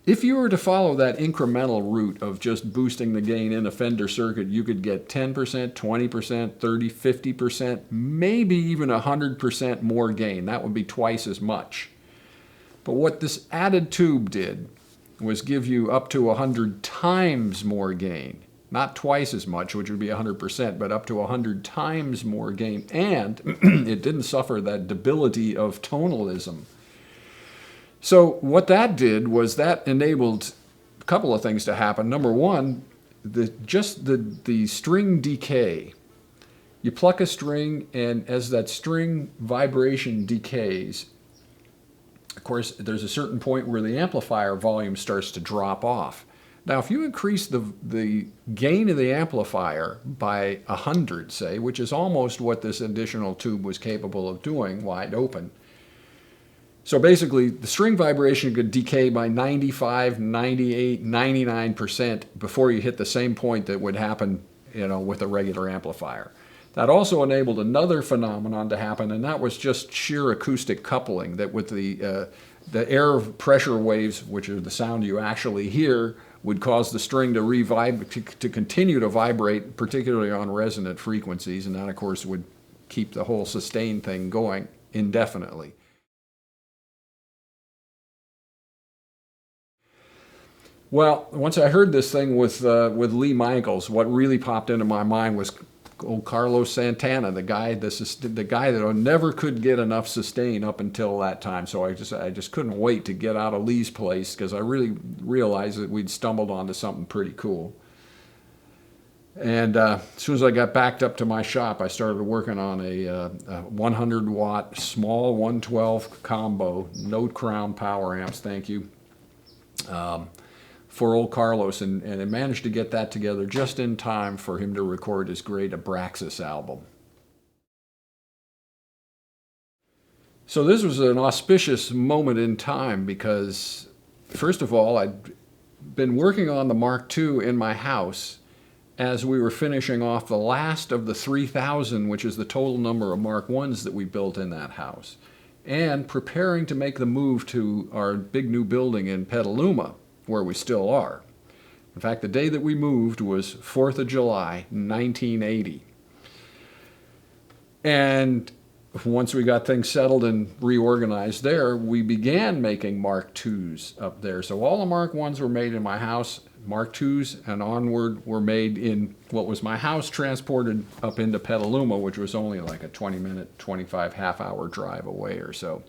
If you were to follow that incremental route of just boosting the gain in a Fender circuit, you could get 10%, 20%, 30, 50%, maybe even 100% more gain. That would be twice as much. But what this added tube did was give you up to 100 times more gain. Not twice as much, which would be 100%, but up to 100 times more gain. And it didn't suffer that debility of tonalism. So what that did was that enabled a couple of things to happen. Number one, the string decay. You pluck a string, and as that string vibration decays, of course, there's a certain point where the amplifier volume starts to drop off. Now, if you increase the gain of the amplifier by 100, say, which is almost what this additional tube was capable of doing, wide open. So basically, the string vibration could decay by 95, 98, 99% before you hit the same point that would happen, with a regular amplifier. That also enabled another phenomenon to happen, and that was just sheer acoustic coupling, that with the air pressure waves, which are the sound you actually hear, would cause the string to continue to vibrate, particularly on resonant frequencies, and that, of course, would keep the whole sustain thing going indefinitely. Well, once I heard this thing with Lee Michaels, what really popped into my mind was old Carlos Santana, the guy that never could get enough sustain up until that time. So I just couldn't wait to get out of Lee's place, because I really realized that we'd stumbled onto something pretty cool. And as soon as I got backed up to my shop, I started working on a 100 watt small 112 combo note crown power amps. Thank you. For old Carlos, and I managed to get that together just in time for him to record his great Abraxas album. So this was an auspicious moment in time because, first of all, I'd been working on the Mark II in my house as we were finishing off the last of the 3,000, which is the total number of Mark I's that we built in that house, and preparing to make the move to our big new building in Petaluma, where we still are. In fact, the day that we moved was 4th of July, 1980. And once we got things settled and reorganized there, we began making Mark IIs up there. So all the Mark I's were made in my house. Mark IIs and onward were made in what was my house, transported up into Petaluma, which was only like a 20-minute, 25 half-hour drive away or so.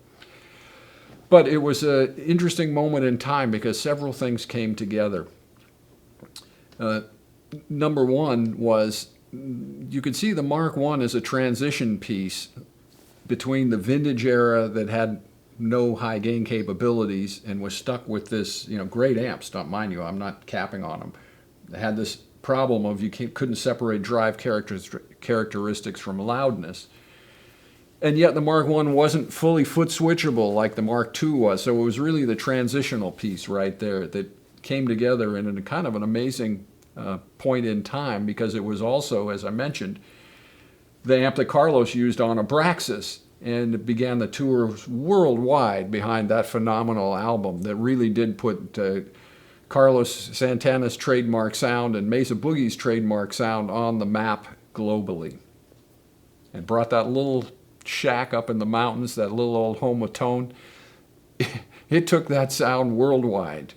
But it was an interesting moment in time because several things came together. Number one was, you could see the Mark I as a transition piece between the vintage era that had no high gain capabilities and was stuck with this, great amps. Mind you, I'm not capping on them. They had this problem of you couldn't separate drive characteristics from loudness. And yet the Mark I wasn't fully foot switchable like the Mark II was. So it was really the transitional piece right there that came together in a kind of an amazing point in time, because it was also, as I mentioned, the amp that Carlos used on Abraxas, and it began the tours worldwide behind that phenomenal album that really did put Carlos Santana's trademark sound and Mesa Boogie's trademark sound on the map globally, and brought that little shack up in the mountains, that little old home of tone, it took that sound worldwide.